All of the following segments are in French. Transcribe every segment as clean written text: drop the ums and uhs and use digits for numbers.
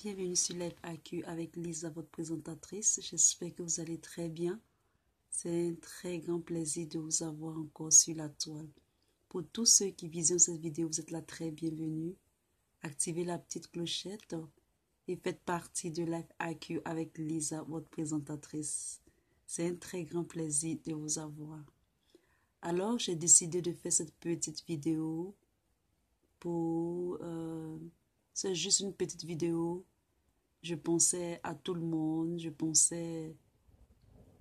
Bienvenue sur Life AQ avec Lisa, votre présentatrice. J'espère que vous allez très bien. C'est un très grand plaisir de vous avoir encore sur la toile. Pour tous ceux qui visionnent cette vidéo, vous êtes là très bienvenue. Activez la petite clochette et faites partie de Life AQ avec Lisa, votre présentatrice. C'est un très grand plaisir de vous avoir. Alors, j'ai décidé de faire cette petite vidéo pour... c'est juste une petite vidéo. Je pensais à tout le monde, je pensais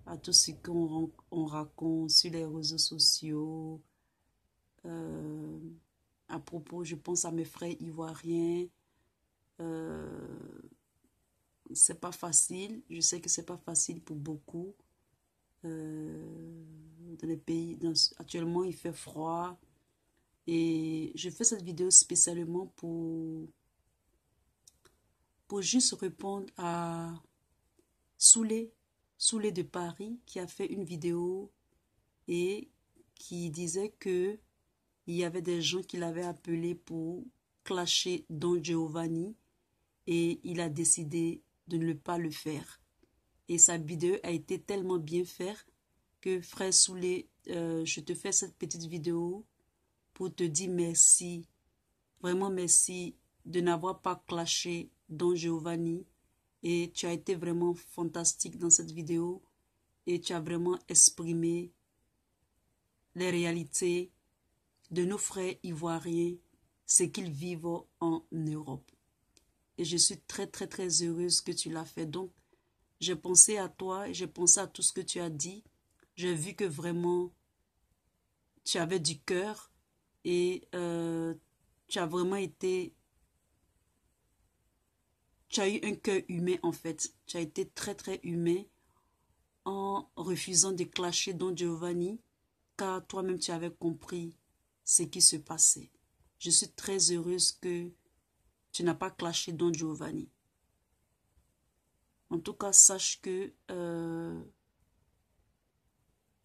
à tout ce qu'on raconte sur les réseaux sociaux. À propos, je pense à mes frères ivoiriens. C'est pas facile, je sais que c'est pas facile pour beaucoup. Dans les pays, actuellement il fait froid. Et je fais cette vidéo spécialement pour juste répondre à Soulé de Paris qui a fait une vidéo et qui disait que il y avait des gens qui l'avaient appelé pour clasher Don Giovanni et il a décidé de ne pas le faire. Et sa vidéo a été tellement bien faite que frère Soulé, je te fais cette petite vidéo pour te dire merci, vraiment merci de n'avoir pas clashé Don Giovanni. Et tu as été vraiment fantastique dans cette vidéo et tu as vraiment exprimé les réalités de nos frères ivoiriens, ce qu'ils vivent en Europe. Et je suis très très très heureuse que tu l'as fait. Donc, j'ai pensé à toi, j'ai pensé à tout ce que tu as dit. J'ai vu que vraiment tu avais du cœur et tu as vraiment été... Tu as eu un cœur humain en fait. Tu as été très très humain en refusant de clasher Don Giovanni car toi-même tu avais compris ce qui se passait. Je suis très heureuse que tu n'as pas clashé Don Giovanni. En tout cas, sache que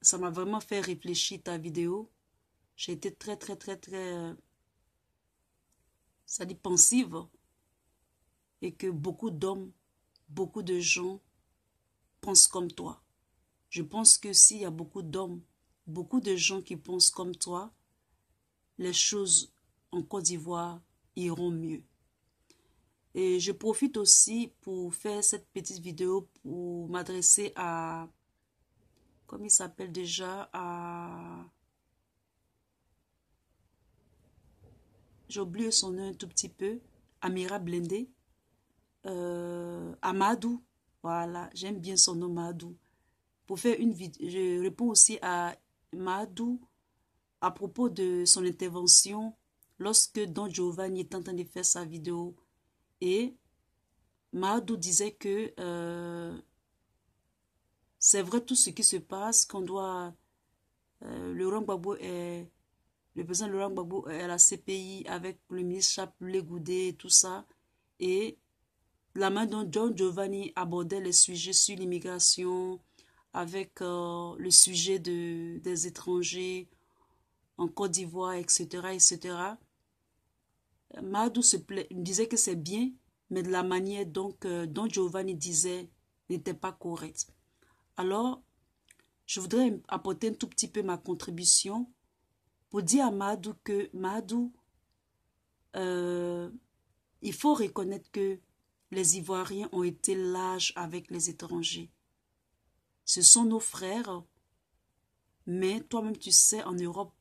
ça m'a vraiment fait réfléchir ta vidéo. J'ai été très très très très ça dit pensive et que beaucoup d'hommes, beaucoup de gens pensent comme toi. Je pense que s'il y a beaucoup d'hommes, beaucoup de gens qui pensent comme toi, les choses en Côte d'Ivoire iront mieux. Et je profite aussi pour faire cette petite vidéo pour m'adresser à, comment il s'appelle déjà, à... J'ai oublié son nom un tout petit peu, Amira Blindé, à Madou, voilà, j'aime bien son nom Madou. Pour faire une vidéo, je réponds aussi à Madou à propos de son intervention lorsque Don Giovanni est en train de faire sa vidéo. Et Madou disait que c'est vrai tout ce qui se passe, qu'on doit... le président Laurent Gbagbo est à la CPI avec le ministre Chapelé Goudé et tout ça. Et la main dont Don Giovanni abordait les sujets sur l'immigration, avec le sujet des étrangers en Côte d'Ivoire, etc., etc. Madou disait que c'est bien, mais de la manière dont Giovanni disait n'était pas correcte. Alors, je voudrais apporter un tout petit peu ma contribution pour dire à Madou que Madou, il faut reconnaître que les Ivoiriens ont été lâches avec les étrangers. Ce sont nos frères, mais toi-même tu sais, en Europe,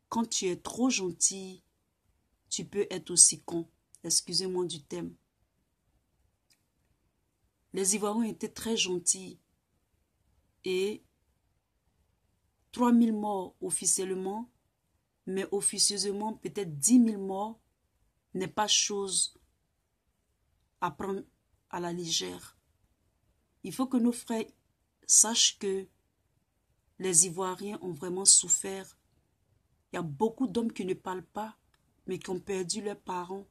quand tu es trop gentil, tu peux être aussi con. Excusez-moi du thème. Les Ivoiriens étaient très gentils et 3000 morts officiellement, mais officieusement peut-être 10 000 morts n'est pas chose à prendre à la légère. Il faut que nos frères sachent que les Ivoiriens ont vraiment souffert. Il y a beaucoup d'hommes qui ne parlent pas, mais qui ont perdu leurs parents,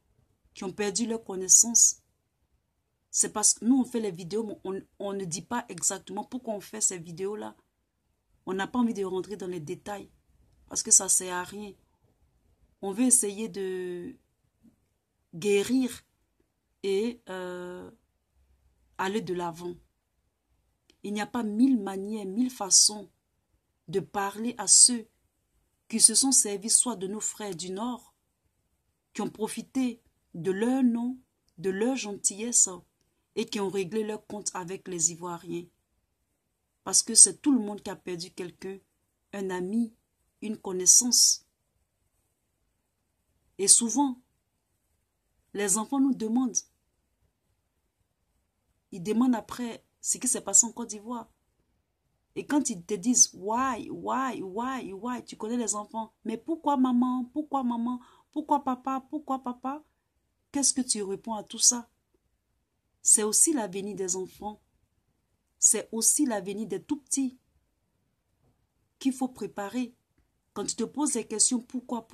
qui ont perdu leurs connaissances. C'est parce que nous, on fait les vidéos, mais on ne dit pas exactement pourquoi on fait ces vidéos-là. On n'a pas envie de rentrer dans les détails, parce que ça ne sert à rien. On veut essayer de guérir et aller de l'avant. Il n'y a pas 1000 manières, 1000 façons de parler à ceux qui se sont servis soit de nos frères du Nord, qui ont profité de leur nom, de leur gentillesse et qui ont réglé leur compte avec les Ivoiriens. Parce que c'est tout le monde qui a perdu quelqu'un, un ami, une connaissance. Et souvent, les enfants nous demandent. Ils demandent après ce qui s'est passé en Côte d'Ivoire. Et quand ils te disent why, tu connais les enfants. Mais pourquoi maman? Pourquoi maman? Pourquoi papa? Pourquoi papa? Qu'est-ce que tu réponds à tout ça? C'est aussi l'avenir des enfants. C'est aussi l'avenir des tout-petits qu'il faut préparer. Quand tu te poses des questions, pourquoi,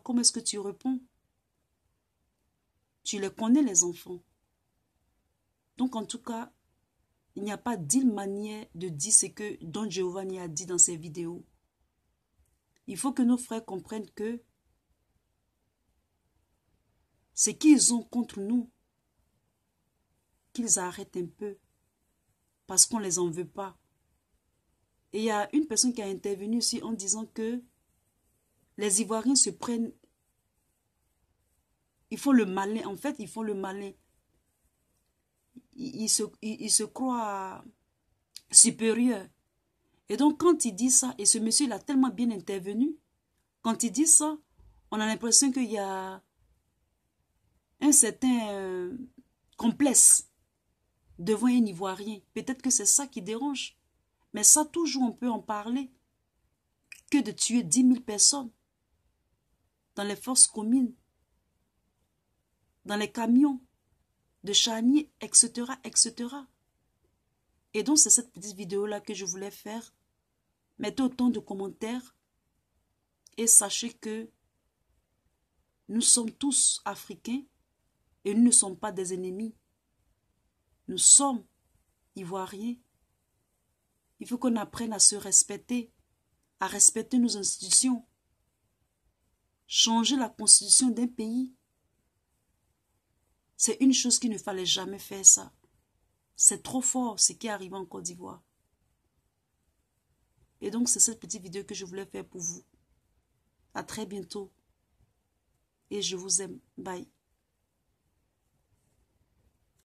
comment est-ce que tu réponds? Tu les connais, les enfants. Donc, en tout cas, il n'y a pas 10 manières de dire ce que Don Giovanni a dit dans ses vidéos. Il faut que nos frères comprennent que ce qu'ils ont contre nous, qu'ils arrêtent un peu, parce qu'on ne les en veut pas. Et il y a une personne qui a intervenu ici en disant que les Ivoiriens se prennent, ils font le malin, en fait, ils font le malin. Ils se croient supérieurs. Et donc, quand il dit ça, et ce monsieur, il a tellement bien intervenu, quand il dit ça, on a l'impression qu'il y a un certain complexe devant un Ivoirien. Peut-être que c'est ça qui dérange. Mais ça, toujours, on peut en parler. Que de tuer 10 000 personnes dans les forces communes, dans les camions de charniers, etc., etc. Et donc, c'est cette petite vidéo-là que je voulais faire. Mettez autant de commentaires et sachez que nous sommes tous africains et nous ne sommes pas des ennemis. Nous sommes ivoiriens. Il faut qu'on apprenne à se respecter, à respecter nos institutions. Changer la constitution d'un pays, c'est une chose qu'il ne fallait jamais faire ça. C'est trop fort ce qui est arrivé en Côte d'Ivoire. Et donc, c'est cette petite vidéo que je voulais faire pour vous. À très bientôt. Et je vous aime. Bye.